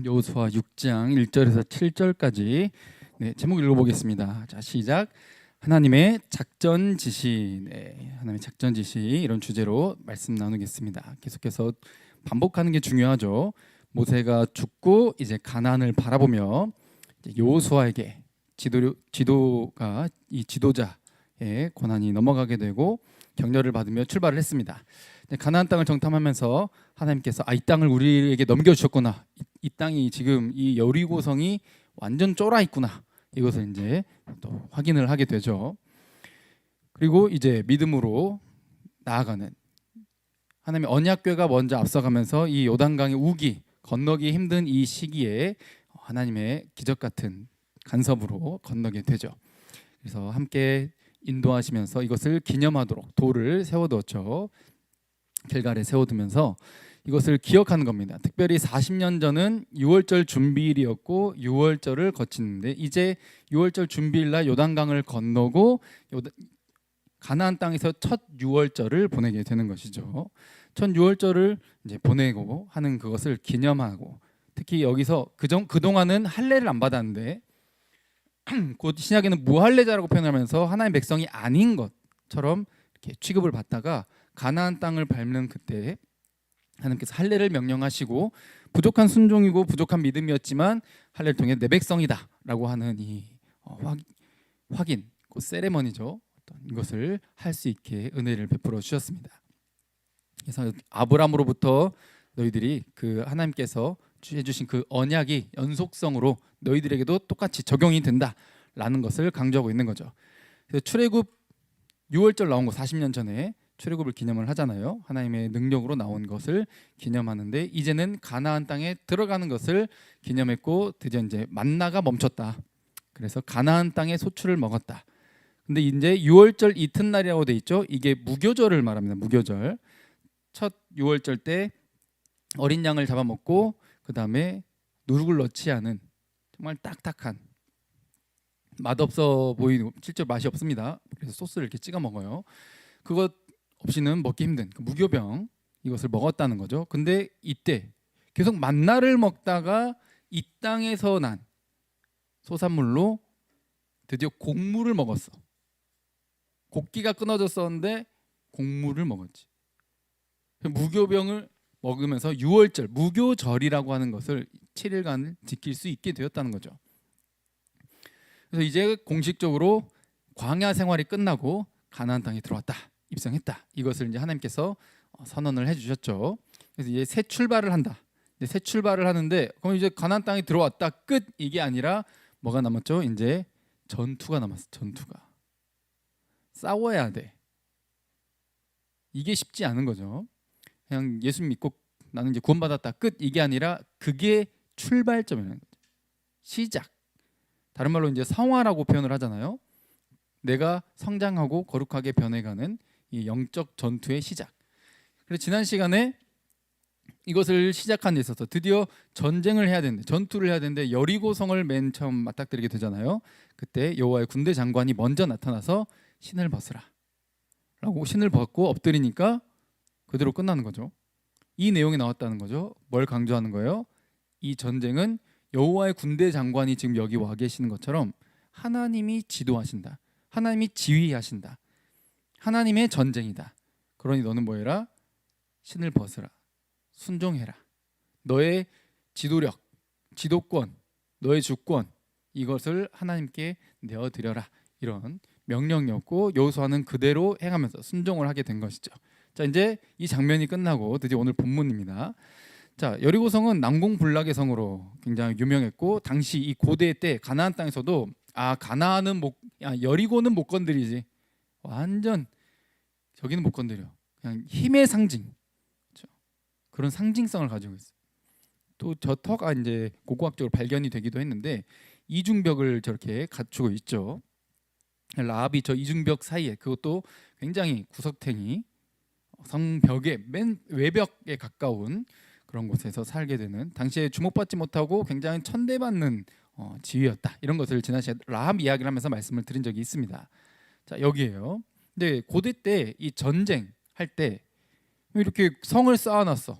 여호수아 6장 1절에서 7절까지 제목 읽어보겠습니다. 자, 시작. 하나님의 작전 지시, 하나님의 작전 지시 이런 주제로 말씀 나누겠습니다. 계속해서 반복하는 게 중요하죠. 모세가 죽고 이제 가나안을 바라보며 여호수아에게 지도가 이 지도자의 권한이 넘어가게 되고 격려를 받으며 출발을 했습니다. 가나안 땅을 정탐하면서 하나님께서 이 땅을 우리에게 넘겨주셨구나. 이 땅이 지금 이 여리고성이 완전 쫄아 있구나. 이것을 이제 또 확인을 하게 되죠. 그리고 이제 믿음으로 나아가는 하나님의 언약궤가 먼저 앞서가면서 이 요단강의 우기 건너기 힘든 이 시기에 하나님의 기적 같은 간섭으로 건너게 되죠. 그래서 함께 인도하시면서 이것을 기념하도록 돌을 세워두었죠. 길갈에 세워두면서 이것을 기억하는 겁니다. 특별히 40년 전은 6월절 준비일이었고 6월절을 거치는데 이제 6월절 준비일 날 요단강을 건너고 가나안 땅에서 첫 6월절을 보내게 되는 것이죠. 첫 6월절을 이제 보내고 하는 그것을 기념하고 특히 여기서 그동안은 할례를 안 받았는데 곧 신약에는 무할례자라고 표현하면서 하나님의 백성이 아닌 것처럼 이렇게 취급을 받다가 가나안 땅을 밟는 그때 하나님께서 할례를 명령하시고 부족한 순종이고 부족한 믿음이었지만 할례를 통해 내 백성이다라고 하는 이 확인, 그 세레머니죠. 이것을 할 수 있게 은혜를 베풀어 주셨습니다. 그래서 아브라함으로부터 너희들이 그 하나님께서 해주신 그 언약이 연속성으로 너희들에게도 똑같이 적용이 된다라는 것을 강조하고 있는 거죠. 그래서 출애굽 6월절 나온 거 40년 전에 출애굽을 기념을 하잖아요. 하나님의 능력으로 나온 것을 기념하는데 이제는 가나안 땅에 들어가는 것을 기념했고 드디어 이제 만나가 멈췄다. 그래서 가나안 땅의 소출을 먹었다. 근데 이제 6월절 이튿날이라고 돼 있죠. 이게 무교절을 말합니다. 무교절. 첫 6월절 때 어린 양을 잡아먹고 그 다음에 누룩을 넣지 않은 정말 딱딱한 맛없어 보이는 실제로 맛이 없습니다. 그래서 소스를 이렇게 찍어 먹어요. 그것 없이는 먹기 힘든 그 무교병 이것을 먹었다는 거죠. 근데 이때 계속 만나를 먹다가 이 땅에서 난 소산물로 드디어 곡물을 먹었어. 곡기가 끊어졌었는데 곡물을 먹었지. 무교병을 먹으면서 6월절 무교절이라고 하는 것을 7일간을 지킬 수 있게 되었다는 거죠. 그래서 이제 공식적으로 광야 생활이 끝나고 가나안 땅에 들어왔다. 입성했다. 이것을 이제 하나님께서 선언을 해주셨죠. 그래서 이제 새 출발을 한다. 이제 새 출발을 하는데 그럼 이제 가나안 땅에 들어왔다. 끝. 이게 아니라 뭐가 남았죠? 이제 전투가 남았어. 전투가 싸워야 돼. 이게 쉽지 않은 거죠. 그냥 예수 믿고 나는 이제 구원받았다. 끝. 이게 아니라 그게 출발점이라는 거죠. 시작. 다른 말로 이제 성화라고 표현을 하잖아요. 내가 성장하고 거룩하게 변해가는 이 영적 전투의 시작. 그래서 지난 시간에 이것을 시작한 데 있어서 드디어 전쟁을 해야 되는데 전투를 해야 되는데 여리고성을 맨 처음 맞닥뜨리게 되잖아요. 그때 여호와의 군대 장관이 먼저 나타나서 신을 벗으라 라고 신을 벗고 엎드리니까 그대로 끝나는 거죠. 이 내용이 나왔다는 거죠. 뭘 강조하는 거예요? 이 전쟁은 여호와의 군대 장관이 지금 여기 와 계시는 것처럼 하나님이 지도하신다. 하나님이 지휘하신다. 하나님의 전쟁이다. 그러니 너는 뭐 해라? 신을 벗으라. 순종해라. 너의 지도력, 지도권, 너의 주권 이것을 하나님께 내어드려라. 이런 명령이었고 여호수아는 그대로 행하면서 순종을 하게 된 것이죠. 자, 이제 이 장면이 끝나고 드디어 오늘 본문입니다. 자, 여리고성은 난공불락의 성으로 굉장히 유명했고 당시 이 고대 때 가나안 땅에서도 가나안은 여리고는 못 건드리지. 완전 저기는 못 건드려. 그냥 힘의 상징. 그렇죠? 그런 상징성을 가지고 있어요. 또 저 터가 이제 고고학적으로 발견이 되기도 했는데 이중벽을 저렇게 갖추고 있죠. 라합이 저 이중벽 사이에 그것도 굉장히 구석탱이 성벽의 맨 외벽에 가까운 그런 곳에서 살게 되는 당시에 주목받지 못하고 굉장히 천대받는 지위였다. 이런 것을 지난 시간에 라합 이야기를 하면서 말씀을 드린 적이 있습니다. 자, 여기에요. 근데 고대 때 이 전쟁 할 때 이렇게 성을 쌓아놨어.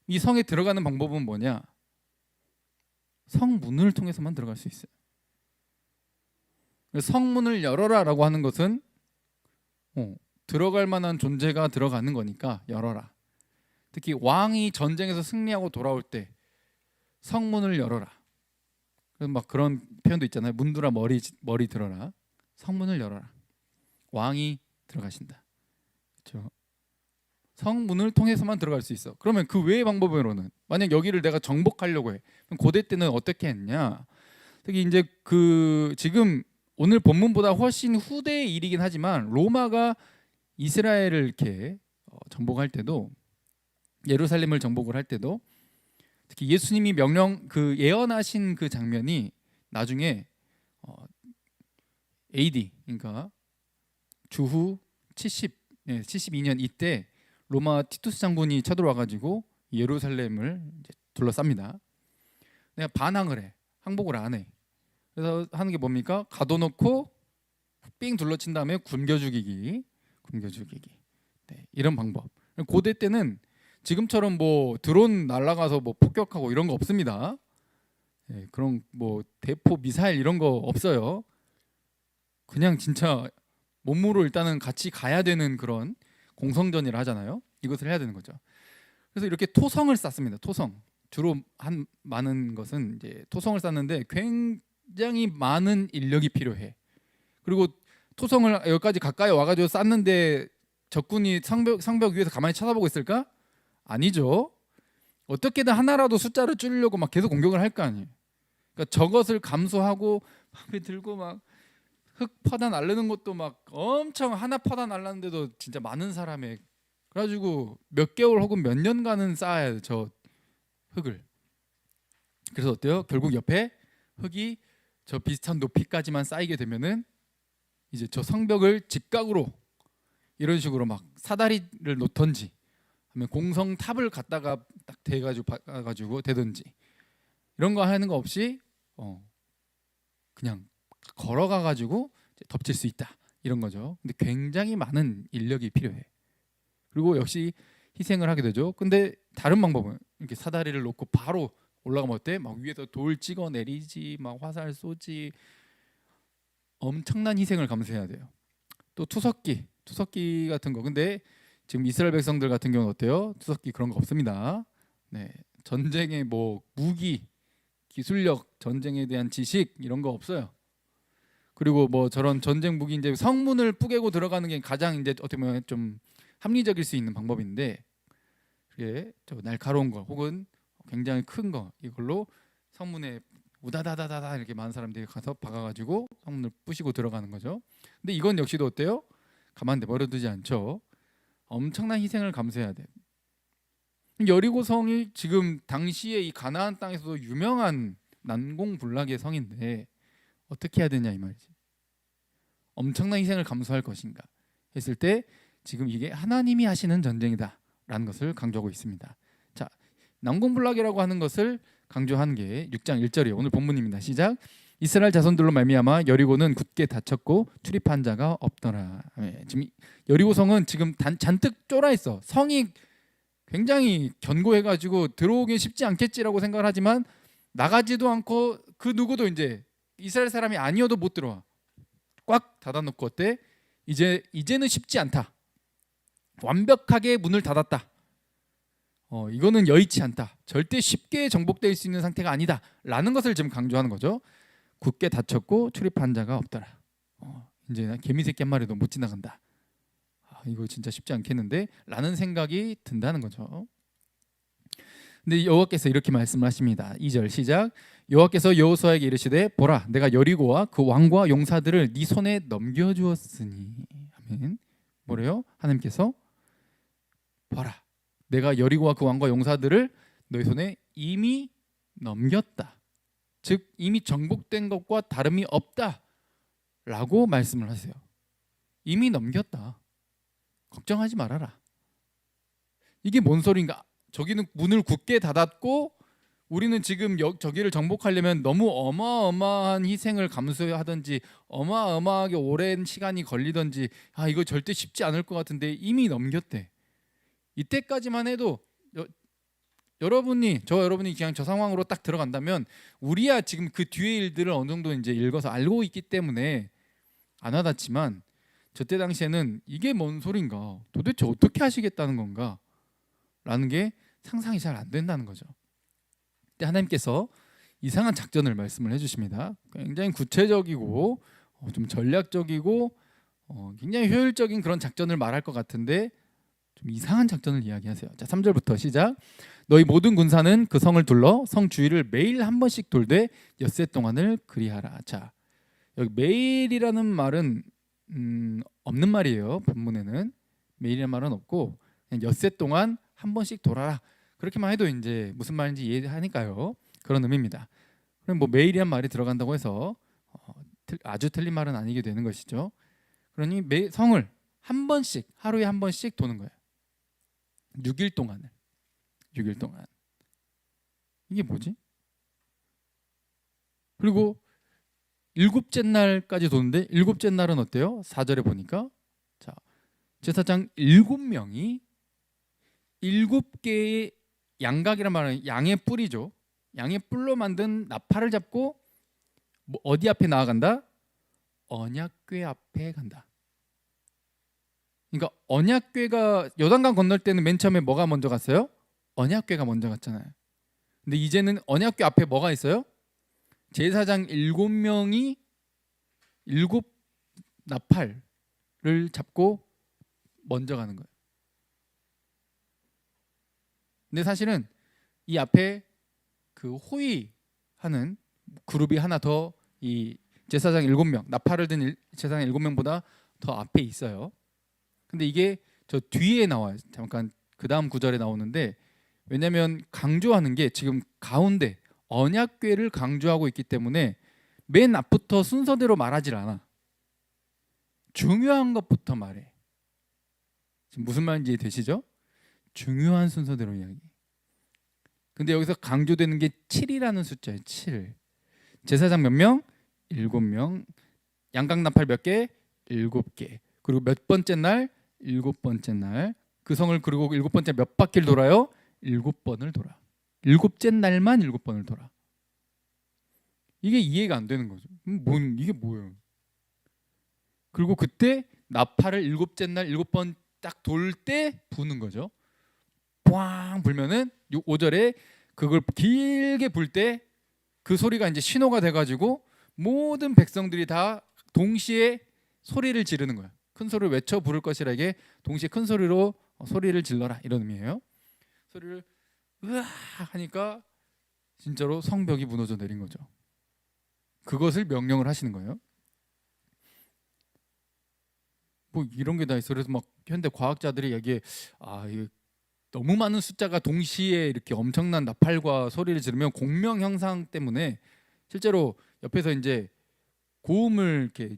이 성에 들어가는 방법은 뭐냐? 성문을 통해서만 들어갈 수 있어요. 성문을 열어라라고 하는 것은 들어갈 만한 존재가 들어가는 거니까 열어라. 특히 왕이 전쟁에서 승리하고 돌아올 때 성문을 열어라. 막 그런 표현도 있잖아요. 문들아 머리 들어라. 성문을 열어라. 왕이 들어가신다. 그렇죠? 성문을 통해서만 들어갈 수 있어. 그러면 그 외의 방법으로는 만약 여기를 내가 정복하려고 해. 그럼 고대 때는 어떻게 했냐? 특히 이제 그 지금 오늘 본문보다 훨씬 후대의 일이긴 하지만 로마가 이스라엘을 이렇게 정복할 때도 예루살렘을 정복을 할 때도 특히 예수님이 명령 그 예언하신 그 장면이 나중에 AD 그러니까 주후 72년 이때 로마 티투스 장군이 쳐들어와 가지고 예루살렘을 이제 둘러쌉니다. 내가 반항을 해. 항복을 안 해. 그래서 하는 게 뭡니까? 가둬놓고 삥 둘러친 다음에 굶겨 죽이기. 네, 이런 방법. 고대 때는 지금처럼 뭐 드론 날아가서 뭐 폭격하고 이런 거 없습니다. 네, 그런 뭐 대포 미사일 이런 거 없어요. 그냥 진짜 몸으로 일단은 같이 가야 되는 그런 공성전이라 하잖아요. 이것을 해야 되는 거죠. 그래서 이렇게 토성을 쌌습니다. 토성. 주로 한 많은 것은 이제 토성을 쌌는데 굉장히 많은 인력이 필요해. 그리고 토성을 여기까지 가까이 와가지고 쌌는데 적군이 성벽 위에서 가만히 쳐다보고 있을까? 아니죠. 어떻게든 하나라도 숫자를 줄이려고 막 계속 공격을 할 거 아니에요. 그러니까 저것을 감수하고 앞에 들고 막 흙 퍼다 날르는 것도 막 엄청 하나 퍼다 날랐는데도 진짜 많은 사람의 그래가지고 몇 개월 혹은 몇 년간은 쌓아야 돼, 저 흙을. 그래서 어때요? 결국 옆에 흙이 저 비슷한 높이까지만 쌓이게 되면은 이제 저 성벽을 직각으로 이런 식으로 막 사다리를 놓던지 하면 공성탑을 갖다가 딱 대가지고 되든지 이런 거 하는 거 없이 그냥 걸어가 가지고 덮칠 수 있다 이런 거죠. 근데 굉장히 많은 인력이 필요해. 그리고 역시 희생을 하게 되죠. 근데 다른 방법은 이렇게 사다리를 놓고 바로 올라가면 어때? 막 위에서 돌 찍어 내리지, 막 화살 쏘지, 엄청난 희생을 감수해야 돼요. 또 투석기 같은 거. 근데 지금 이스라엘 백성들 같은 경우는 어때요? 투석기 그런 거 없습니다. 네, 전쟁의 뭐 무기, 기술력, 전쟁에 대한 지식 이런 거 없어요. 그리고 뭐 저런 전쟁 무기 이제 성문을 뿌개고 들어가는 게 가장 이제 어떻게 보면 좀 합리적일 수 있는 방법인데 그게 저 날카로운 거 혹은 굉장히 큰 거 이걸로 성문에 우다다다다다 이렇게 많은 사람들이 가서 박아가지고 성문을 부시고 들어가는 거죠. 근데 이건 역시도 어때요? 가만 내버려두지 않죠. 엄청난 희생을 감수해야 돼. 여리고성이 지금 당시에 이 가나안 땅에서도 유명한 난공불락의 성인데 어떻게 해야 되냐 이 말이지. 엄청난 희생을 감수할 것인가 했을 때 지금 이게 하나님이 하시는 전쟁이다라는 것을 강조하고 있습니다. 자, 난공불락이라고 하는 것을 강조한 게 6장 1절이에요. 오늘 본문입니다. 시작. 이스라엘 자손들로 말미암아 여리고는 굳게 닫혔고 출입한 자가 없더라. 지금 여리고성은 지금 잔뜩 쫄아 있어. 성이 굉장히 견고해가지고 들어오긴 쉽지 않겠지라고 생각을 하지만 나가지도 않고 그 누구도 이제 이스라엘 사람이 아니어도 못 들어와. 꽉 닫아놓고 어때? 이제는 쉽지 않다. 완벽하게 문을 닫았다. 이거는 여의치 않다. 절대 쉽게 정복될 수 있는 상태가 아니다. 라는 것을 지금 강조하는 거죠. 굳게 닫혔고 출입한 자가 없더라. 이제 개미새끼 한 마리도 못 지나간다. 이거 진짜 쉽지 않겠는데? 라는 생각이 든다는 거죠. 근데 여호와께서 이렇게 말씀을 하십니다. 2절 시작. 여호와께서 여호수아에게 이르시되 보라 내가 여리고와 그 왕과 용사들을 네 손에 넘겨주었으니 아멘. 뭐래요? 하나님께서 보라 내가 여리고와 그 왕과 용사들을 너희 손에 이미 넘겼다. 즉 이미 정복된 것과 다름이 없다 라고 말씀을 하세요. 이미 넘겼다. 걱정하지 말아라. 이게 뭔 소린가? 저기는 문을 굳게 닫았고 우리는 지금 저기를 정복하려면 너무 어마어마한 희생을 감수하든지 어마어마하게 오랜 시간이 걸리든지 이거 절대 쉽지 않을 것 같은데 이미 넘겼대. 이때까지만 해도 여러분이 그냥 저 상황으로 딱 들어간다면 우리야 지금 그 뒤의 일들을 어느 정도 이제 읽어서 알고 있기 때문에 안 와닿지만 저때 당시에는 이게 뭔 소린가? 도대체 어떻게 하시겠다는 건가? 라는 게 상상이 잘 안 된다는 거죠. 그때 하나님께서 이상한 작전을 말씀을 해주십니다. 굉장히 구체적이고 좀 전략적이고 굉장히 효율적인 그런 작전을 말할 것 같은데 좀 이상한 작전을 이야기하세요. 자, 3절부터 시작. 너희 모든 군사는 그 성을 둘러 성 주위를 매일 한 번씩 돌되 엿새 동안을 그리하라. 자, 여기 매일이라는 말은 없는 말이에요. 본문에는 매일이라는 말은 없고 그냥 엿새 동안 한 번씩 돌아라. 그렇게만 해도 이제 무슨 말인지 이해하니까요. 그런 의미입니다. 그럼 뭐 매일이란 말이 들어간다고 해서 아주 틀린 말은 아니게 되는 것이죠. 그러니 성을 한 번씩 하루에 한 번씩 도는 거예요. 6일 동안을. 6일 동안. 이게 뭐지? 그리고 일곱째 날까지 도는데 일곱째 날은 어때요? 4절에 보니까 자, 제사장 7명이 7개의 양각이란 말은 양의 뿔이죠. 양의 뿔로 만든 나팔을 잡고 뭐 어디 앞에 나아간다? 언약궤 앞에 간다. 그러니까 언약궤가 요단강 건널 때는 맨 처음에 뭐가 먼저 갔어요? 언약궤가 먼저 갔잖아요. 근데 이제는 언약궤 앞에 뭐가 있어요? 제사장 7명이 7 나팔을 잡고 먼저 가는 거예요. 근데 사실은 이 앞에 그 호위하는 그룹이 하나 더 이 제사장 7명, 나팔을 든 제사장 7명보다 더 앞에 있어요. 근데 이게 저 뒤에 나와요. 잠깐 그 다음 구절에 나오는데 왜냐하면 강조하는 게 지금 가운데 언약궤를 강조하고 있기 때문에 맨 앞부터 순서대로 말하질 않아. 중요한 것부터 말해. 지금 무슨 말인지 이해되시죠? 중요한 순서대로 이야기. 근데 여기서 강조되는 게 7이라는 숫자예요. 7. 제사장 몇 명? 7명. 양각 나팔 몇 개? 7개. 그리고 몇 번째 날? 7번째 날. 그 성을 그리고 7번째 몇 바퀴를 돌아요? 7번을 돌아. 7째 날만 7번을 돌아. 이게 이해가 안 되는 거죠. 이게 뭐예요? 그리고 그때 나팔을 7째 날 7번 딱 돌 때 부는 거죠. 꽝 불면은 5절에 그걸 길게 불 때 그 소리가 이제 신호가 돼가지고 모든 백성들이 다 동시에 소리를 지르는 거야. 큰 소리를 외쳐 부를 것이라게 동시에 큰 소리로 소리를 질러라 이런 의미예요. 소리를 으아 하니까 진짜로 성벽이 무너져 내린 거죠. 그것을 명령을 하시는 거예요. 뭐 이런 게 다 있어. 그래서 막 현대 과학자들이 여기에 이게 너무 많은 숫자가 동시에 이렇게 엄청난 나팔과 소리를 지르면 공명 현상 때문에 실제로 옆에서 이제 고음을 이렇게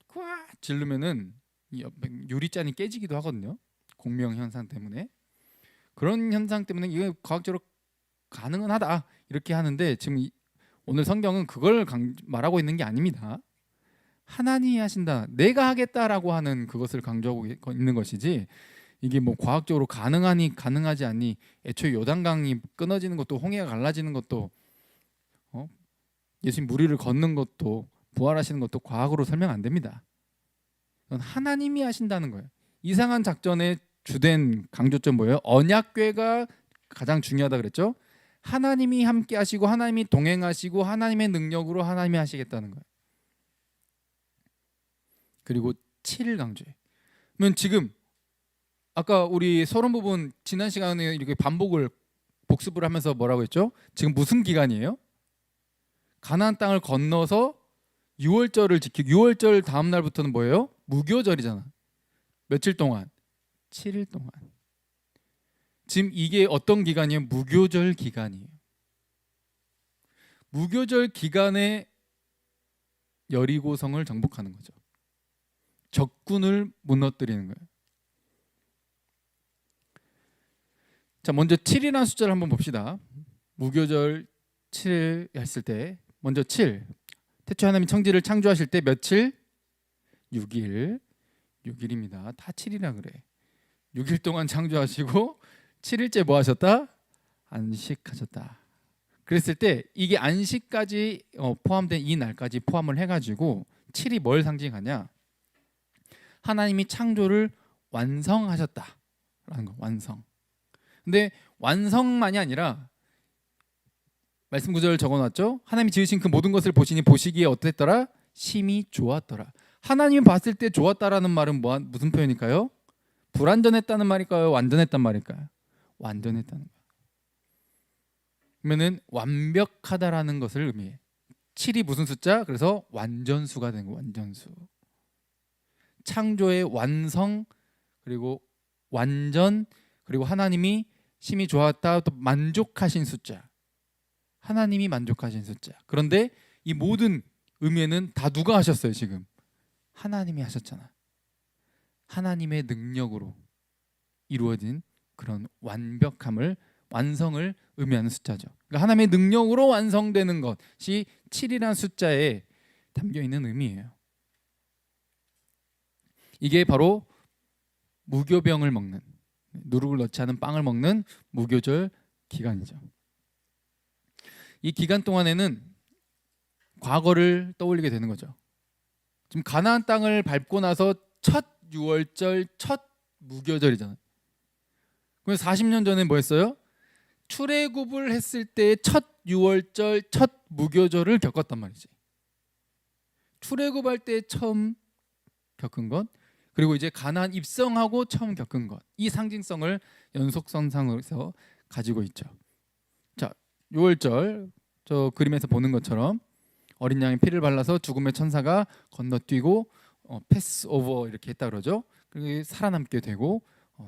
꽉 지르면은 유리잔이 깨지기도 하거든요. 공명 현상 때문에. 그런 현상 때문에 이게 과학적으로 가능은 하다 이렇게 하는데 지금 오늘 성경은 그걸 말하고 있는 게 아닙니다. 하나님이 하신다, 내가 하겠다라고 하는 그것을 강조하고 있는 것이지 이게 뭐 과학적으로 가능하니 가능하지 않니, 애초에 요단강이 끊어지는 것도 홍해가 갈라지는 것도 예수님 무리를 걷는 것도 부활하시는 것도 과학으로 설명 안 됩니다. 그건 하나님이 하신다는 거예요. 이상한 작전의 주된 강조점 뭐예요? 언약궤가 가장 중요하다 그랬죠. 하나님이 함께 하시고 하나님이 동행하시고 하나님의 능력으로 하나님이 하시겠다는 거예요. 그리고 7일 강조해. 그러면 지금 아까 우리 서론 부분 지난 시간에 이렇게 복습을 하면서 뭐라고 했죠? 지금 무슨 기간이에요? 가나안 땅을 건너서 6월절을 지키고 6월절 다음 날부터는 뭐예요? 무교절이잖아. 며칠 동안? 7일 동안. 지금 이게 어떤 기간이에요? 무교절 기간이에요. 무교절 기간에 여리고성을 정복하는 거죠. 적군을 무너뜨리는 거예요. 자, 먼저 7이라는 숫자를 한번 봅시다. 무교절 7 했을 때 먼저 7. 태초에 하나님이 천지를 창조하실 때 며칠? 6일. 6일입니다. 다 7이라 그래. 6일 동안 창조하시고 7일째 뭐 하셨다? 안식하셨다. 그랬을 때 이게 안식까지 포함된 이 날까지 포함을 해가지고 7이 뭘 상징하냐? 하나님이 창조를 완성하셨다라는 거. 완성. 근데 완성만이 아니라 말씀 구절 적어놨죠. 하나님이 지으신 그 모든 것을 보시니 보시기에 어땠더라? 심히 좋았더라. 하나님이 봤을 때 좋았다라는 말은 무슨 표현일까요? 불완전했다는 말일까요? 완전했단 말일까요? 완전했다는 거. 그러면은 완벽하다라는 것을 의미해. 7이 무슨 숫자? 그래서 완전수가 된 거. 완전수. 창조의 완성 그리고 완전 그리고 하나님이 심히 좋았다 또 만족하신 숫자. 하나님이 만족하신 숫자. 그런데 이 모든 의미에는 다 누가 하셨어요 지금? 하나님이 하셨잖아. 하나님의 능력으로 이루어진 그런 완벽함을 완성을 의미하는 숫자죠. 그러니까 하나님의 능력으로 완성되는 것이 7이라는 숫자에 담겨 있는 의미예요. 이게 바로 무교병을 먹는 누룩을 넣지 않은 빵을 먹는 무교절 기간이죠. 이 기간 동안에는 과거를 떠올리게 되는 거죠. 지금 가나안 땅을 밟고 나서 첫 유월절, 첫 무교절이잖아요. 그래서 40년 전에 뭐 했어요? 출애굽을 했을 때 첫 유월절, 첫 무교절을 겪었단 말이지. 출애굽할 때 처음 겪은 것, 그리고 이제 가나안 입성하고 처음 겪은 것, 이 상징성을 연속선상에서 가지고 있죠. 자, 유월절 저 그림에서 보는 것처럼 어린 양의 피를 발라서 죽음의 천사가 건너뛰고 패스 오버 이렇게 했다 그러죠. 그리고 살아남게 되고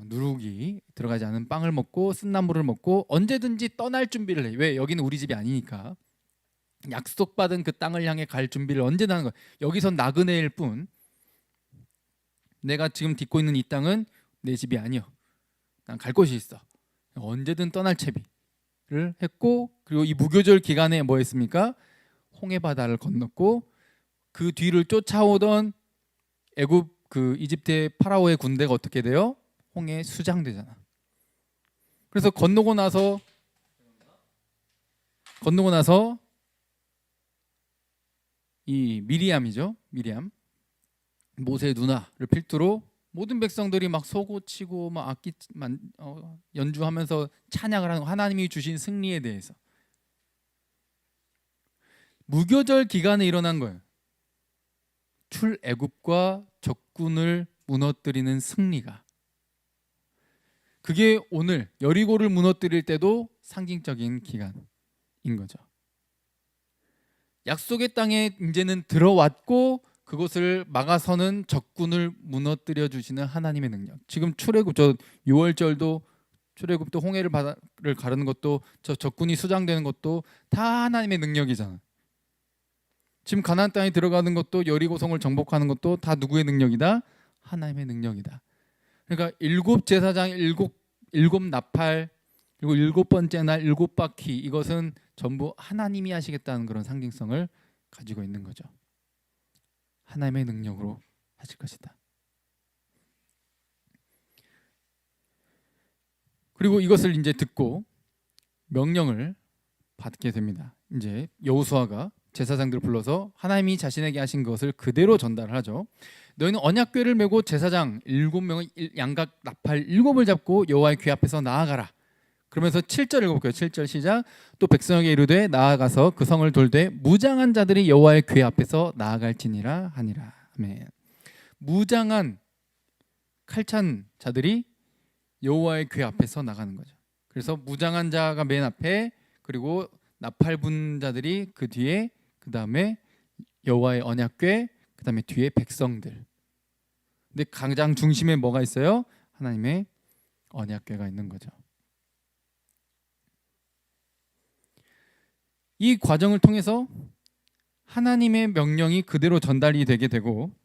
누룩이 들어가지 않은 빵을 먹고 쓴나물을 먹고 언제든지 떠날 준비를 해. 왜? 여기는 우리 집이 아니니까. 약속받은 그 땅을 향해 갈 준비를 언제나 하는 거야. 여기선 나그네일 뿐. 내가 지금 딛고 있는 이 땅은 내 집이 아니여. 난 갈 곳이 있어. 언제든 떠날 채비를 했고, 그리고 이 무교절 기간에 뭐 했습니까? 홍해 바다를 건넜고 그 뒤를 쫓아오던 애굽 그 이집트의 파라오의 군대가 어떻게 돼요? 홍해에 수장되잖아. 그래서 건너고 나서 이 미리암이죠. 미리암 모세의 누나를 필두로 모든 백성들이 막 소고치고 막 악기 연주하면서 찬양을 하는 하나님이 주신 승리에 대해서 무교절 기간에 일어난 거예요. 출애굽과 적군을 무너뜨리는 승리가. 그게 오늘 여리고를 무너뜨릴 때도 상징적인 기간인 거죠. 약속의 땅에 이제는 들어왔고 그것을 막아서는 적군을 무너뜨려 주시는 하나님의 능력. 지금 출애굽 저 6월절도 출애굽도 홍해를 바다를 가르는 것도 저 적군이 수장되는 것도 다 하나님의 능력이잖아. 지금 가나안 땅에 들어가는 것도 여리고성을 정복하는 것도 다 누구의 능력이다? 하나님의 능력이다. 그러니까 일곱 제사장 일곱 나팔 그리고 일곱 번째 날 일곱 바퀴 이것은 전부 하나님이 하시겠다는 그런 상징성을 가지고 있는 거죠. 하나님의 능력으로 하실 것이다. 그리고 이것을 이제 듣고 명령을 받게 됩니다. 이제 여호수아가 제사장들을 불러서 하나님이 자신에게 하신 것을 그대로 전달하죠. 너희는 언약궤를 메고 제사장 7명의 양각 나팔 7을 잡고 여호와의 궤 앞에서 나아가라. 그러면서 7절 읽어볼게요. 7절 시작. 또 백성에게 이르되 나아가서 그 성을 돌되 무장한 자들이 여호와의 궤 앞에서 나아갈지니라 하니라. 아멘. 무장한 칼찬 자들이 여호와의 궤 앞에서 나가는 거죠. 그래서 무장한 자가 맨 앞에 그리고 나팔 분 자들이 그 뒤에 그 다음에 여호와의 언약궤 그 다음에 뒤에 백성들. 근데 가장 중심에 뭐가 있어요? 하나님의 언약궤가 있는 거죠. 이 과정을 통해서 하나님의 명령이 그대로 전달이 되게 되고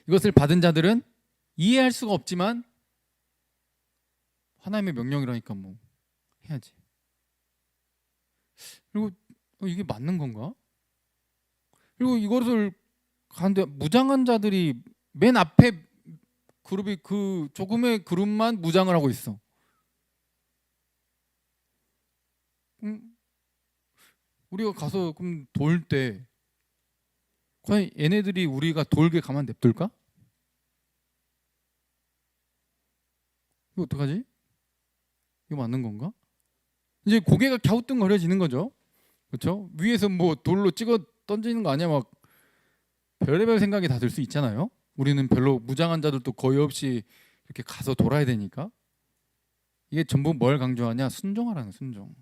이것을 받은 자들은 이해할 수가 없지만 하나님의 명령이라니까 뭐 해야지. 그리고 이게 맞는 건가? 그리고 이것을 가는데 무장한 자들이 맨 앞에 그룹이 그 조금의 그룹만 무장을 하고 있어. 우리가 가서 그럼 돌 때 과연 얘네들이 우리가 돌게 가만 냅둘까? 이거 어떡하지? 이거 맞는 건가? 이제 고개가 갸우뚱거려지는 거죠. 그렇죠? 위에서 뭐 돌로 찍어 던지는 거 아니야? 막 별의별 생각이 다 들 수 있잖아요. 우리는 별로 무장한 자들도 거의 없이 이렇게 가서 돌아야 되니까. 이게 전부 뭘 강조하냐? 순종하라는 순종.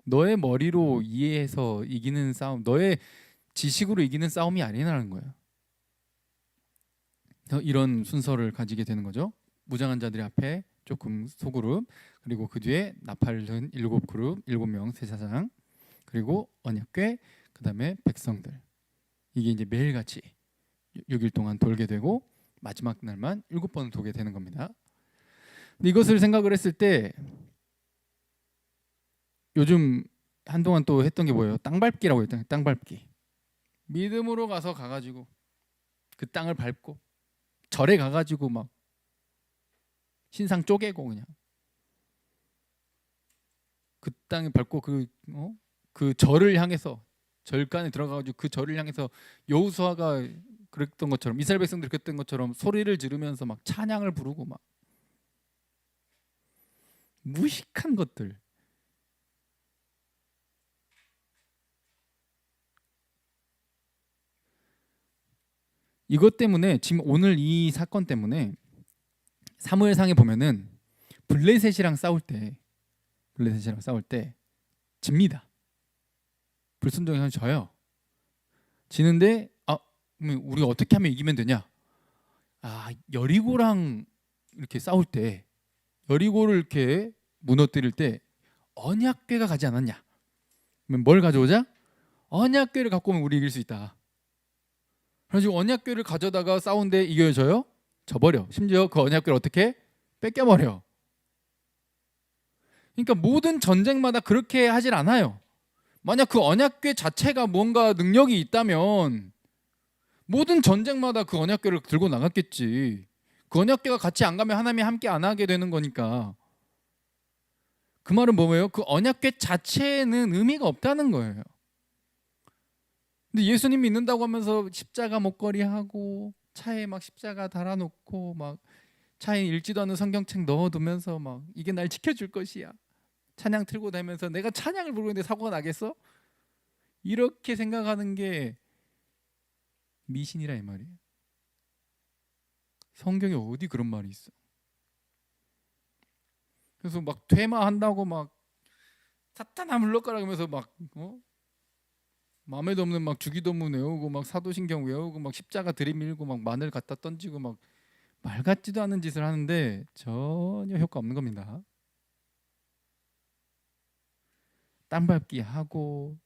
너의 머리로 이해해서 이기는 싸움, 너의 지식으로 이기는 싸움이 아니라는 거예요. 이런 순서를 가지게 되는 거죠. 무장한 자들의 앞에 조금 소그룹, 그리고 그 뒤에 나팔은 7그룹, 7명 세사장, 그리고 언약궤, 그 다음에 백성들. 이게 이제 매일같이 6일 동안 돌게 되고 마지막 날만 7번 돌게 되는 겁니다. 근데 이것을 생각을 했을 때 요즘 한동안 또 했던 게 뭐예요? 땅밟기라고 했잖아요. 땅밟기. 믿음으로 가가지고 그 땅을 밟고 절에 가가지고 막 신상 쪼개고 그냥 그 땅에 밟고 그 절을 향해서 절간에 들어가가지고 그 절을 향해서 여호수아가 그랬던 것처럼 이스라엘 백성들이 그랬던 것처럼 소리를 지르면서 막 찬양을 부르고 막 무식한 것들. 이것 때문에 지금 오늘 이 사건 때문에 사무엘상에 보면은 블레셋이랑 싸울 때 집니다. 불순종하면 져요. 지는데 우리가 어떻게 하면 이기면 되냐? 여리고랑 이렇게 싸울 때 여리고를 이렇게 무너뜨릴 때 언약궤가 가지 않았냐? 그러면 뭘 가져오자? 언약궤를 갖고 오면 우리 이길 수 있다. 그래서 언약궤를 가져다가 싸운데 이겨져요? 져버려. 심지어 그 언약궤를 어떻게? 뺏겨버려. 그러니까 모든 전쟁마다 그렇게 하질 않아요. 만약 그 언약궤 자체가 뭔가 능력이 있다면 모든 전쟁마다 그 언약궤를 들고 나갔겠지. 그 언약궤가 같이 안 가면 하나님이 함께 안 하게 되는 거니까. 그 말은 뭐예요? 그 언약궤 자체에는 의미가 없다는 거예요. 근데 예수님 믿는다고 하면서 십자가 목걸이 하고 차에 막 십자가 달아놓고 막 차에 읽지도 않은 성경책 넣어두면서 막 이게 날 지켜줄 것이야. 찬양 틀고 다니면서 내가 찬양을 부르고 있는데 사고가 나겠어? 이렇게 생각하는 게 미신이라 이 말이에요. 성경에 어디 그런 말이 있어? 그래서 막 퇴마한다고 막 사탄아 물러가라 그러면서 막 마음에도 없는 막 주기도문 외우고 막 사도신경 외우고 막 십자가 들이밀고 막 마늘 갖다 던지고 막 말 같지도 않은 짓을 하는데 전혀 효과 없는 겁니다. 땅밟기 하고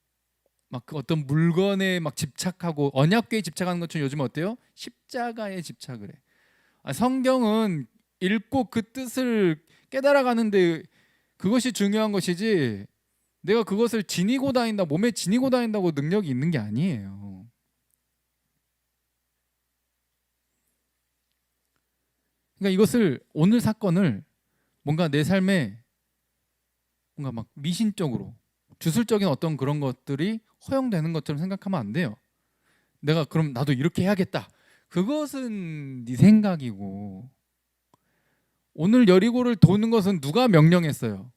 막 그 어떤 물건에 막 집착하고 언약궤에 집착하는 것처럼 요즘 어때요? 십자가에 집착을 해. 성경은 읽고 그 뜻을 깨달아가는데 그것이 중요한 것이지 내가 그것을 지니고 다닌다, 몸에 지니고 다닌다고 능력이 있는 게 아니에요. 그러니까 이것을 오늘 사건을 뭔가 내 삶에 뭔가 막 미신적으로 주술적인 어떤 그런 것들이 허용되는 것처럼 생각하면 안 돼요. 내가 그럼 나도 이렇게 해야겠다. 그것은 네 생각이고 오늘 여리고를 도는 것은 누가 명령했어요?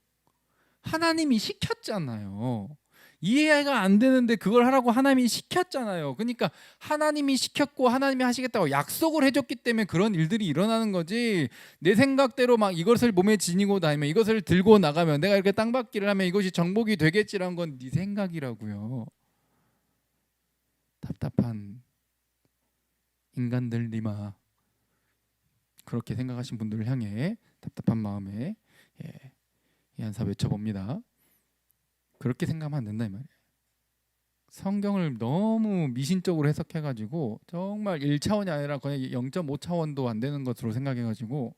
하나님이 시켰잖아요. 이해가 안 되는데 그걸 하라고 하나님이 시켰잖아요. 그러니까 하나님이 시켰고 하나님이 하시겠다고 약속을 해줬기 때문에 그런 일들이 일어나는 거지. 내 생각대로 막 이것을 몸에 지니고 다니면 이것을 들고 나가면 내가 이렇게 땅밟기를 하면 이것이 정복이 되겠지라는 건 네 생각이라고요. 답답한 인간들 니마. 그렇게 생각하신 분들을 향해 답답한 마음에 이 한사 외쳐봅니다. 그렇게 생각하면 안 된다 이 말이에요. 성경을 너무 미신적으로 해석해가지고 정말 1차원이 아니라 거의 0.5차원도 안 되는 것으로 생각해가지고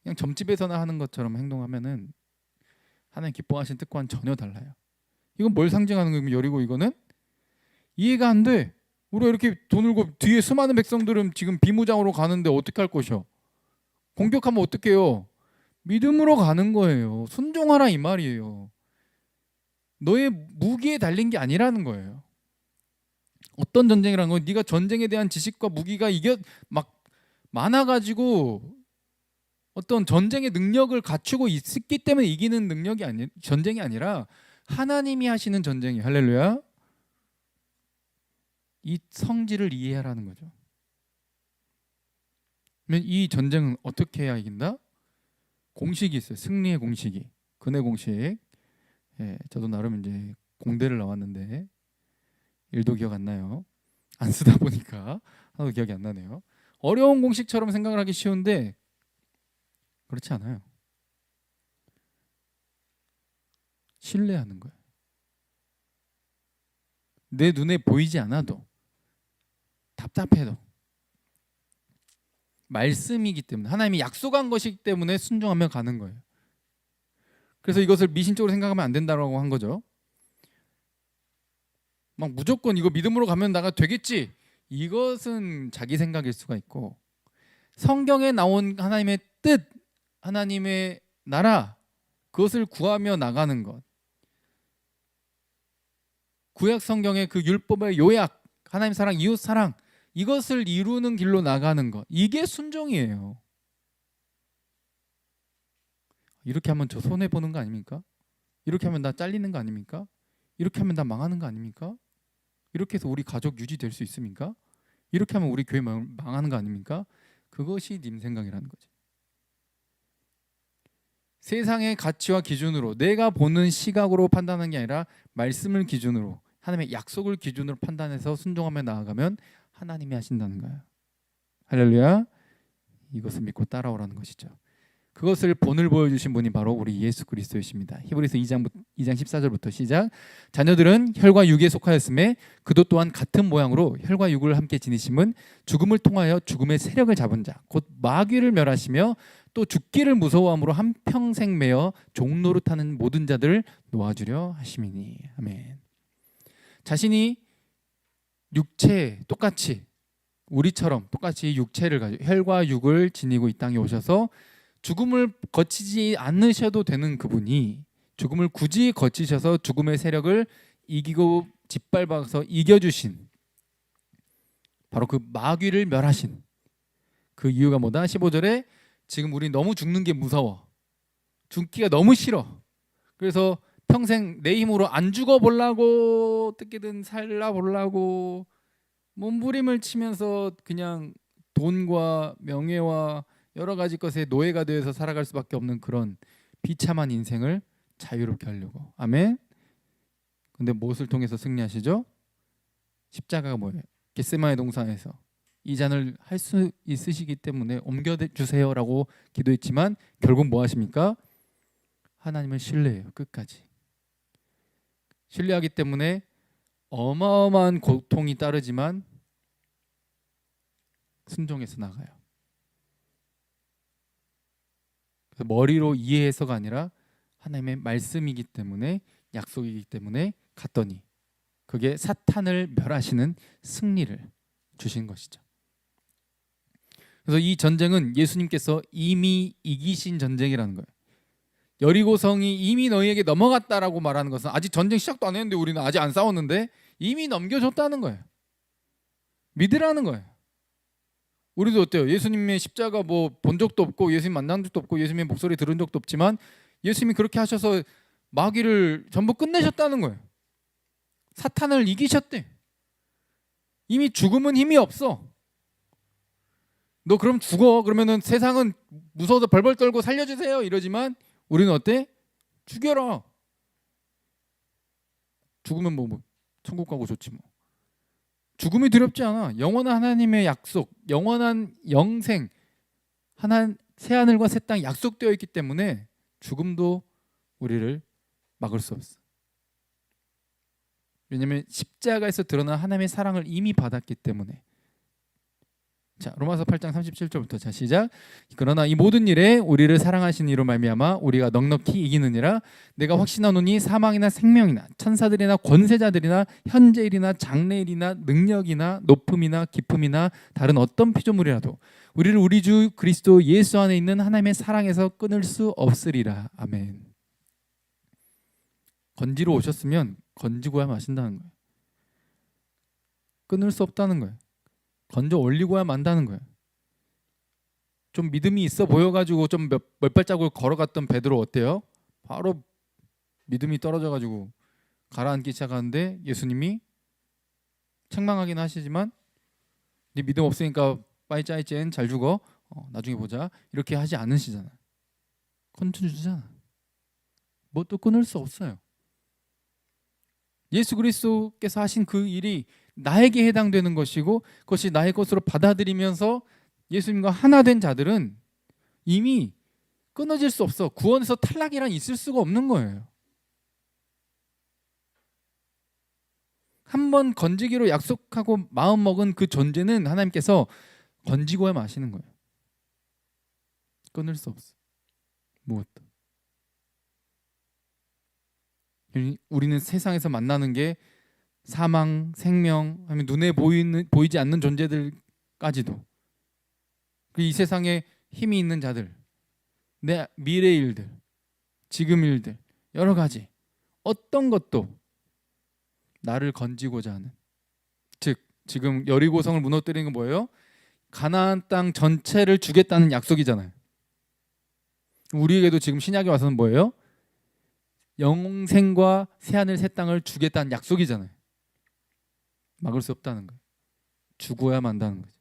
그냥 점집에서나 하는 것처럼 행동하면은 하나님 기뻐하신 뜻과는 전혀 달라요. 이건 뭘 상징하는 거예요? 여리고 이거는 이해가 안 돼. 우리가 이렇게 돈을 고 뒤에 수많은 백성들은 지금 비무장으로 가는데 어떻게 할 것이요? 공격하면 어떡해요? 믿음으로 가는 거예요. 순종하라 이 말이에요. 너의 무기에 달린 게 아니라는 거예요. 어떤 전쟁이라는 건 네가 전쟁에 대한 지식과 무기가 막 많아가지고 어떤 전쟁의 능력을 갖추고 있기 때문에 이기는 전쟁이 아니라 하나님이 하시는 전쟁이 할렐루야. 이 성질을 이해하라는 거죠. 그러면 이 전쟁은 어떻게 해야 이긴다? 공식이 있어요. 승리의 공식이. 근의 공식. 예, 저도 나름 이제 공대를 나왔는데 일도 기억 안 나요. 안 쓰다 보니까 하나도 기억이 안 나네요. 어려운 공식처럼 생각을 하기 쉬운데 그렇지 않아요. 신뢰하는 거예요. 내 눈에 보이지 않아도 답답해도 말씀이기 때문에 하나님이 약속한 것이기 때문에 순종하며 가는 거예요. 그래서 이것을 미신적으로 생각하면 안 된다고 한 거죠. 막 무조건 이거 믿음으로 가면 나가 되겠지. 이것은 자기 생각일 수가 있고 성경에 나온 하나님의 뜻, 하나님의 나라 그것을 구하며 나가는 것. 구약 성경의 그 율법의 요약, 하나님 사랑, 이웃 사랑 이것을 이루는 길로 나가는 것. 이게 순종이에요. 이렇게 하면 저 손해 보는 거 아닙니까? 이렇게 하면 나 잘리는 거 아닙니까? 이렇게 하면 나 망하는 거 아닙니까? 이렇게 해서 우리 가족 유지될 수 있습니까? 이렇게 하면 우리 교회 망하는 거 아닙니까? 그것이 님 생각이라는 거지. 세상의 가치와 기준으로 내가 보는 시각으로 판단하는 게 아니라 말씀을 기준으로 하나님의 약속을 기준으로 판단해서 순종하며 나아가면 하나님이 하신다는 거예요. 할렐루야. 이것을 믿고 따라오라는 것이죠. 그것을 본을 보여주신 분이 바로 우리 예수 그리스도이십니다. 히브리서 2장 14절부터 시작. 자녀들은 혈과 육에 속하였음에 그도 또한 같은 모양으로 혈과 육을 함께 지니심은 죽음을 통하여 죽음의 세력을 잡은 자 곧 마귀를 멸하시며 또 죽기를 무서워함으로 한평생 매어 종노릇하는 모든 자들을 놓아주려 하심이니. 아멘. 자신이 육체 똑같이 우리처럼 똑같이 육체를 가지고 혈과 육을 지니고 이 땅에 오셔서 죽음을 거치지 않으셔도 되는 그분이 죽음을 굳이 거치셔서 죽음의 세력을 이기고 짓밟아서 이겨주신 바로 그 마귀를 멸하신 그 이유가 뭐다? 15절에 지금 우리 너무 죽는 게 무서워. 죽기가 너무 싫어. 그래서 평생 내 힘으로 안 죽어보려고 어떻게든 살아보려고 몸부림을 치면서 그냥 돈과 명예와 여러 가지 것에 노예가 되어서 살아갈 수밖에 없는 그런 비참한 인생을 자유롭게 하려고. 아멘. 근데 무엇을 통해서 승리하시죠? 십자가가 뭐예요? 겟세마네 동산에서 이 잔을 할 수 있으시기 때문에 옮겨주세요라고 기도했지만 결국 뭐 하십니까? 하나님을 신뢰해요. 끝까지. 신뢰하기 때문에 어마어마한 고통이 따르지만 순종해서 나가요. 머리로 이해해서가 아니라 하나님의 말씀이기 때문에 약속이기 때문에 갔더니 그게 사탄을 멸하시는 승리를 주신 것이죠. 그래서 이 전쟁은 예수님께서 이미 이기신 전쟁이라는 거예요. 여리고성이 이미 너희에게 넘어갔다라고 말하는 것은 아직 전쟁 시작도 안 했는데 우리는 아직 안 싸웠는데 이미 넘겨줬다는 거예요. 믿으라는 거예요. 우리도 어때요? 예수님의 십자가 뭐 본 적도 없고 예수님 만난 적도 없고 예수님의 목소리 들은 적도 없지만 예수님이 그렇게 하셔서 마귀를 전부 끝내셨다는 거예요. 사탄을 이기셨대. 이미 죽음은 힘이 없어. 너 그럼 죽어. 그러면은 세상은 무서워서 벌벌 떨고 살려주세요 이러지만 우리는 어때? 죽여라. 죽으면 뭐 천국 가고 좋지 뭐. 죽음이 두렵지 않아. 영원한 하나님의 약속, 영원한 영생, 새하늘과 새 땅이 약속되어 있기 때문에 죽음도 우리를 막을 수 없어. 왜냐하면 십자가에서 드러난 하나님의 사랑을 이미 받았기 때문에 자, 로마서 8장 37절부터 자 시작. 그러나 이 모든 일에 우리를 사랑하시는 이로 말미암아 우리가 넉넉히 이기느니라. 내가 확신하노니 사망이나 생명이나 천사들이나 권세자들이나 현재일이나 장래일이나 능력이나 높음이나 깊음이나 다른 어떤 피조물이라도 우리를 우리 주 그리스도 예수 안에 있는 하나님의 사랑에서 끊을 수 없으리라. 아멘. 건지러 오셨으면 건지고야 마신다는 거예요. 끊을 수 없다는 거예요. 건져 올리고야 만다는 거예요. 좀 믿음이 있어 보여가지고 좀 몇 발자국을 걸어갔던 베드로 어때요? 바로 믿음이 떨어져가지고 가라앉기 시작하는데 예수님이 책망하긴 하시지만 네 믿음 없으니까 빠이 짜이젠 잘 죽어. 나중에 보자. 이렇게 하지 않으시잖아. 건져주잖아. 뭐 또 끊을 수 없어요. 예수 그리스도께서 하신 그 일이 나에게 해당되는 것이고 그것이 나의 것으로 받아들이면서 예수님과 하나 된 자들은 이미 끊어질 수 없어. 구원에서 탈락이란 있을 수가 없는 거예요. 한번 건지기로 약속하고 마음먹은 그 존재는 하나님께서 건지고야 마시는 거예요. 끊을 수 없어. 무엇도. 우리는 세상에서 만나는 게 사망, 생명, 아니면 눈에 보이지 않는 존재들까지도 이 세상에 힘이 있는 자들, 내 미래 일들, 지금 일들, 여러 가지 어떤 것도 나를 건지고자 하는, 즉 지금 여리고성을 무너뜨리는 건 뭐예요? 가나안 땅 전체를 주겠다는 약속이잖아요. 우리에게도 지금 신약에 와서는 뭐예요? 영생과 새하늘 새 땅을 주겠다는 약속이잖아요. 막을 수 없다는 거예요. 죽어야 만다는 거죠.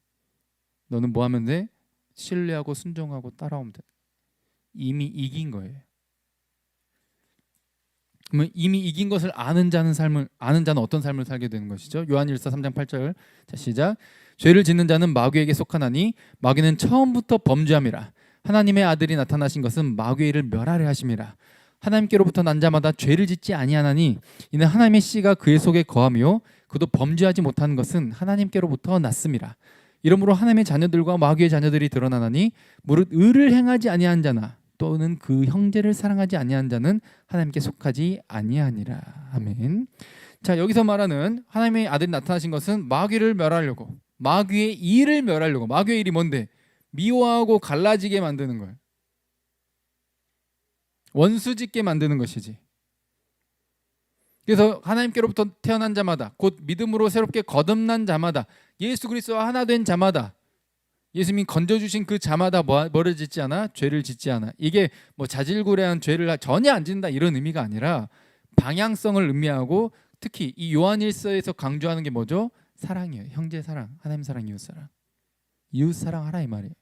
너는 뭐 하면 돼? 신뢰하고 순종하고 따라오면 돼. 이미 이긴 거예요. 그러면 이미 이긴 것을 아는 자는 어떤 삶을 살게 되는 것이죠? 요한일서 3장 8절. 자, 시작. 죄를 짓는 자는 마귀에게 속하나니 마귀는 처음부터 범죄함이라. 하나님의 아들이 나타나신 것은 마귀의 일을 멸하려 하심이라. 하나님께로부터 난 자마다 죄를 짓지 아니하나니 이는 하나님의 씨가 그의 속에 거하며 그도 범죄하지 못하는 것은 하나님께로부터 났음이라. 이러므로 하나님의 자녀들과 마귀의 자녀들이 드러나나니 무릇 의를 행하지 아니한 자나 또는 그 형제를 사랑하지 아니한 자는 하나님께 속하지 아니하니라. 아멘. 자, 여기서 말하는 하나님의 아들이 나타나신 것은 마귀를 멸하려고, 마귀의 일을 멸하려고. 마귀의 일이 뭔데? 미워하고 갈라지게 만드는 거예요. 원수짓게 만드는 것이지. 그래서 하나님께로부터 태어난 자마다, 곧 믿음으로 새롭게 거듭난 자마다, 예수 그리스도와 하나 된 자마다, 예수님이 건져주신 그 자마다 뭐를 짓지 않아? 죄를 짓지 않아. 이게 뭐 자질구레한 죄를 전혀 안 짓는다 이런 의미가 아니라 방향성을 의미하고, 특히 이 요한일서에서 강조하는 게 뭐죠? 사랑이에요. 형제 사랑, 하나님 사랑, 이웃 사랑. 이웃 사랑하라 이 말이에요.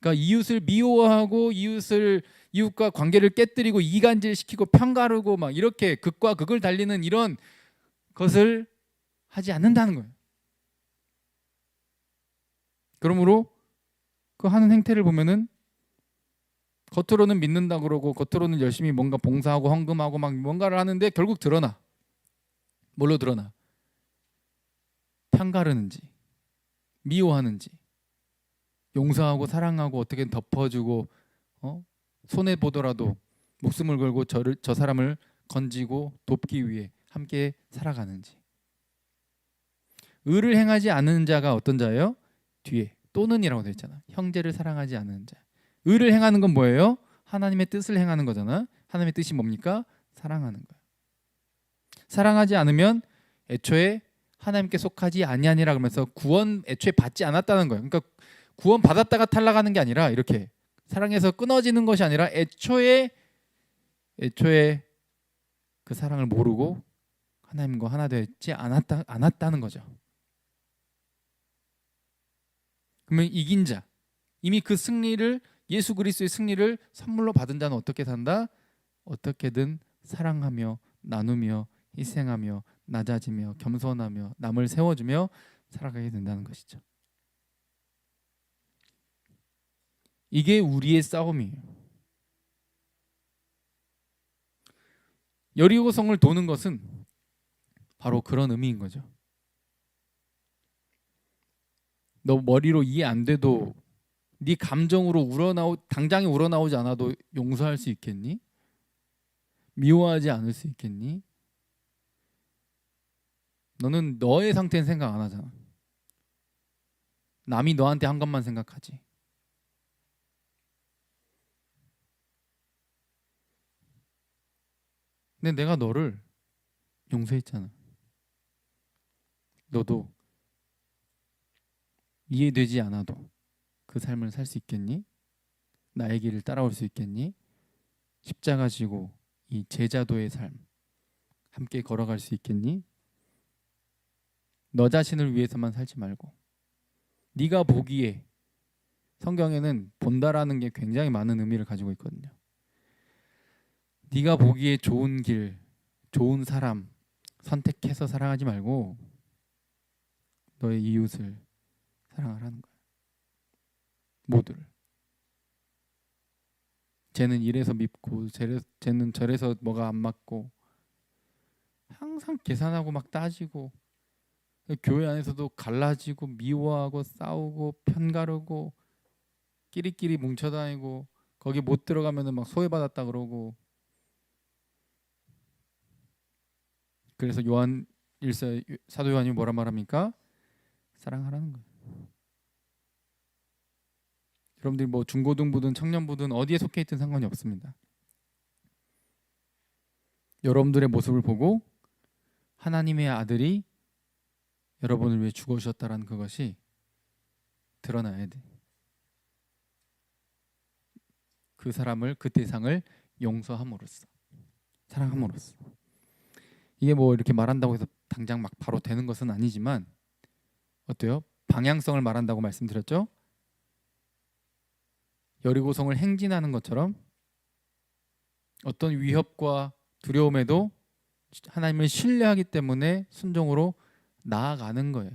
그러니까 이웃을 미워하고 이웃과 관계를 깨뜨리고 이간질시키고 편가르고 막 이렇게 극과 극을 달리는 이런 것을 하지 않는다는 거예요. 그러므로 그 하는 행태를 보면은 겉으로는 믿는다 그러고 겉으로는 열심히 뭔가 봉사하고 헌금하고 막 뭔가를 하는데 결국 드러나. 뭘로 드러나? 편가르는지, 미워하는지, 용서하고 사랑하고 어떻게든 덮어주고, 손해 보더라도 목숨을 걸고 저 사람을 건지고 돕기 위해 함께 살아가는지. 의를 행하지 않는 자가 어떤 자예요? 뒤에 또는이라고 되어 있잖아. 형제를 사랑하지 않는 자. 의를 행하는 건 뭐예요? 하나님의 뜻을 행하는 거잖아. 하나님의 뜻이 뭡니까? 사랑하는 거야. 사랑하지 않으면 애초에 하나님께 속하지 아니하니라 그러면서 구원 애초에 받지 않았다는 거예요. 그러니까 구원 받았다가 탈락하는 게 아니라 이렇게 사랑에서 끊어지는 것이 아니라 애초에 그 사랑을 모르고 하나님과 하나 되지 않았다는 거죠. 그러면 이긴 자, 이미 그 승리를, 예수 그리스도의 승리를 선물로 받은 자는 어떻게 산다? 어떻게든 사랑하며 나누며 희생하며 낮아지며 겸손하며 남을 세워주며 살아가게 된다는 것이죠. 이게 우리의 싸움이에요. 여리고성을 도는 것은 바로 그런 의미인 거죠. 너 머리로 이해 안 돼도 네 감정으로 당장에 우러나오지 않아도 용서할 수 있겠니? 미워하지 않을 수 있겠니? 너는 너의 상태는 생각 안 하잖아. 남이 너한테 한 것만 생각하지. 근데 내가 너를 용서했잖아. 너도 이해되지 않아도 그 삶을 살 수 있겠니? 나의 길을 따라올 수 있겠니? 십자가 지고 이 제자도의 삶 함께 걸어갈 수 있겠니? 너 자신을 위해서만 살지 말고 네가 보기에 성경에는 본다라는 게 굉장히 많은 의미를 가지고 있거든요. 네가 보기에 좋은 길, 좋은 사람 선택해서 사랑하지 말고 너의 이웃을 사랑하라는 거야. 모두를. 쟤는 이래서 밉고 쟤는 저래서 뭐가 안 맞고 항상 계산하고 막 따지고 교회 안에서도 갈라지고 미워하고 싸우고 편가르고 끼리끼리 뭉쳐다니고 거기 못 들어가면은 막 소외받았다 그러고 그래서 요한 일서 사도 요한이 뭐라 말합니까? 사랑하라는 거예요. 여러분들이 뭐 중고등부든 청년부든 어디에 속해 있든 상관이 없습니다. 여러분들의 모습을 보고 하나님의 아들이 여러분을 위해 죽으셨다라는 그것이 드러나야 돼. 그 사람을 그 대상을 용서함으로써 사랑함으로써 이게 뭐 이렇게 말한다고 해서 당장 막 바로 되는 것은 아니지만 어때요? 방향성을 말한다고 말씀드렸죠? 여리고성을 행진하는 것처럼 어떤 위협과 두려움에도 하나님을 신뢰하기 때문에 순종으로 나아가는 거예요.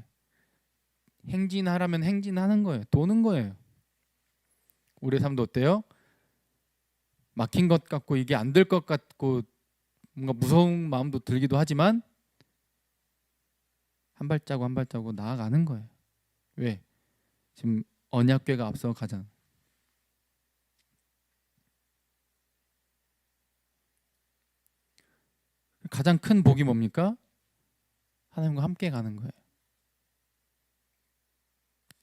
행진하라면 행진하는 거예요. 도는 거예요. 우리의 삶도 어때요? 막힌 것 같고 이게 안 될 것 같고 뭔가 무서운 마음도 들기도 하지만 한 발자국 한 발자국 나아가는 거예요. 왜? 지금 언약궤가 앞서 가잖아. 가장 큰 복이 뭡니까? 하나님과 함께 가는 거예요.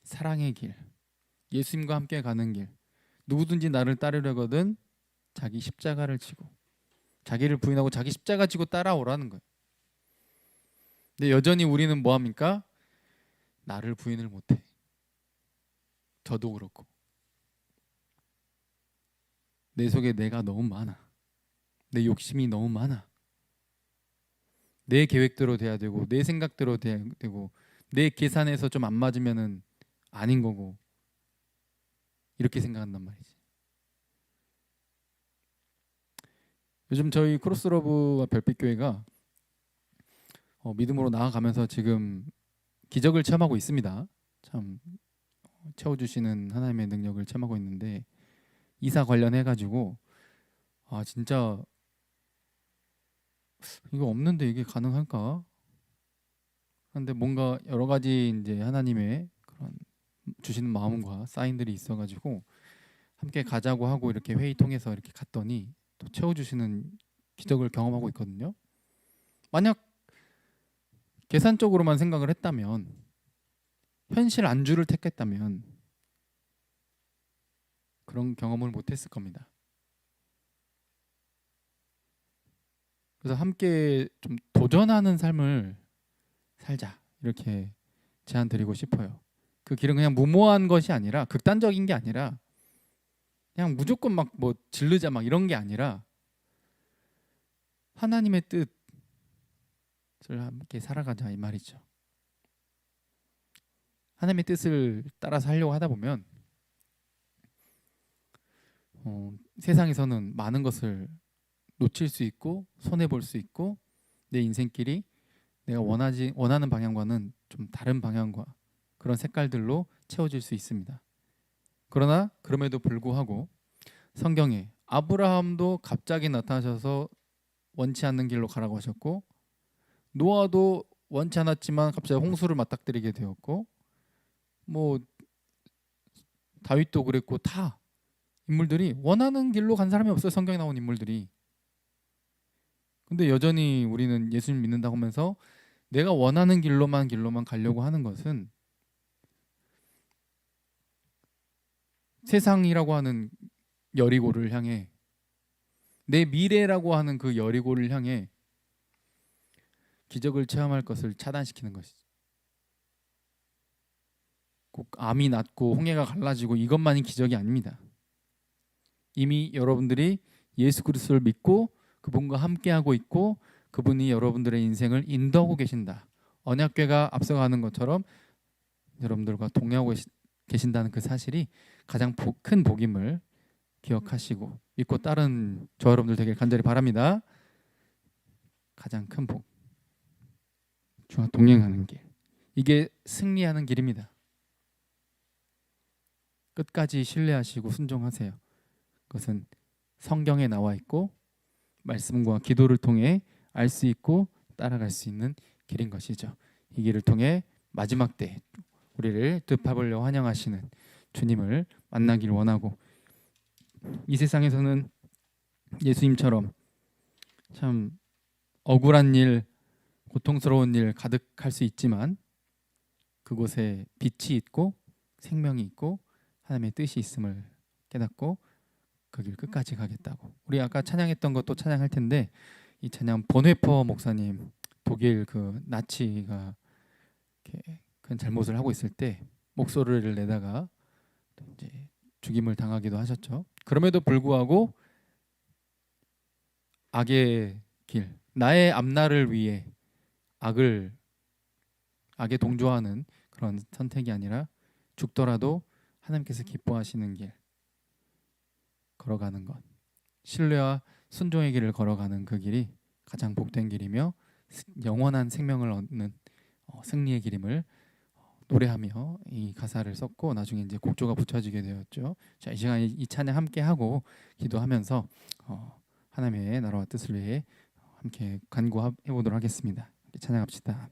사랑의 길, 예수님과 함께 가는 길. 누구든지 나를 따르려거든 자기 십자가를 지고 자기를 부인하고 자기 십자가 지고 따라오라는 거예요. 근데 여전히 우리는 뭐 합니까? 나를 부인을 못해. 저도 그렇고 내 속에 내가 너무 많아. 내 욕심이 너무 많아. 내 계획대로 돼야 되고 내 생각대로 돼야 되고 내 계산에서 좀 안 맞으면은 아닌 거고 이렇게 생각한단 말이지. 요즘 저희 크로스러브와 별빛교회가 믿음으로 나아가면서 지금 기적을 체험하고 있습니다. 참 채워주시는 하나님의 능력을 체험하고 있는데 이사 관련해 가지고 아 진짜 이거 없는데 이게 가능할까? 그런데 뭔가 여러 가지 이제 하나님의 그런 주시는 마음과 사인들이 있어가지고 함께 가자고 하고 이렇게 회의 통해서 이렇게 갔더니 또 채워주시는 기적을 경험하고 있거든요. 만약 계산적으로만 생각을 했다면 현실 안주를 택했다면 그런 경험을 못했을 겁니다. 그래서 함께 좀 도전하는 삶을 살자 이렇게 제안 드리고 싶어요. 그 길은 그냥 무모한 것이 아니라 극단적인 게 아니라 그냥 무조건 막 뭐 질르자 막 이런 게 아니라 하나님의 뜻을 함께 살아가자 이 말이죠. 하나님의 뜻을 따라서 하려고 하다 보면 세상에서는 많은 것을 놓칠 수 있고 손해 볼 수 있고 내 인생길이 내가 원하는 방향과는 좀 다른 방향과 그런 색깔들로 채워질 수 있습니다. 그러나 그럼에도 불구하고 성경에 아브라함도 갑자기 나타나셔서 원치 않는 길로 가라고 하셨고 노아도 원치 않았지만 갑자기 홍수를 맞닥뜨리게 되었고 뭐 다윗도 그랬고 다 인물들이 원하는 길로 간 사람이 없어요. 성경에 나온 인물들이. 근데 여전히 우리는 예수님 믿는다고 하면서 내가 원하는 길로만 가려고 하는 것은 세상이라고 하는 여리고를 향해, 내 미래라고 하는 그 여리고를 향해 기적을 체험할 것을 차단시키는 것이죠. 꼭 암이 낫고 홍해가 갈라지고 이것만이 기적이 아닙니다. 이미 여러분들이 예수 그리스도를 믿고 그분과 함께하고 있고 그분이 여러분들의 인생을 인도하고 계신다. 언약궤가 앞서가는 것처럼 여러분들과 동행하고 계신다는 그 사실이 가장 큰 복임을 기억하시고 믿고 따른 저 여러분들 되길 간절히 바랍니다. 가장 큰 복, 주와 동행하는 길, 이게 승리하는 길입니다. 끝까지 신뢰하시고 순종하세요. 그것은 성경에 나와 있고 말씀과 기도를 통해 알 수 있고 따라갈 수 있는 길인 것이죠. 이 길을 통해 마지막 때 우리를 되찾으려 환영하시는 주님을 만나길 원하고, 이 세상에서는 예수님처럼 참 억울한 일, 고통스러운 일 가득할 수 있지만 그곳에 빛이 있고 생명이 있고 하나님의 뜻이 있음을 깨닫고 그 길 끝까지 가겠다고. 우리 아까 찬양했던 것도 찬양할 텐데, 이 찬양 본회퍼 목사님, 독일 그 나치가 이렇게 큰 잘못을 하고 있을 때 목소리를 내다가 이제 죽임을 당하기도 하셨죠. 그럼에도 불구하고 악의 길, 나의 앞날을 위해 악에 동조하는 그런 선택이 아니라 죽더라도 하나님께서 기뻐하시는 길 걸어가는 것, 신뢰와 순종의 길을 걸어가는 그 길이 가장 복된 길이며 영원한 생명을 얻는 승리의 길임을 노래하며 이 가사를 썼고 나중에 이제 곡조가 붙여지게 되었죠. 자, 이 시간 이 찬양 함께 하고 기도하면서 하나님의 나라와 뜻을 위해 함께 간구해 보도록 하겠습니다. 찬양합시다.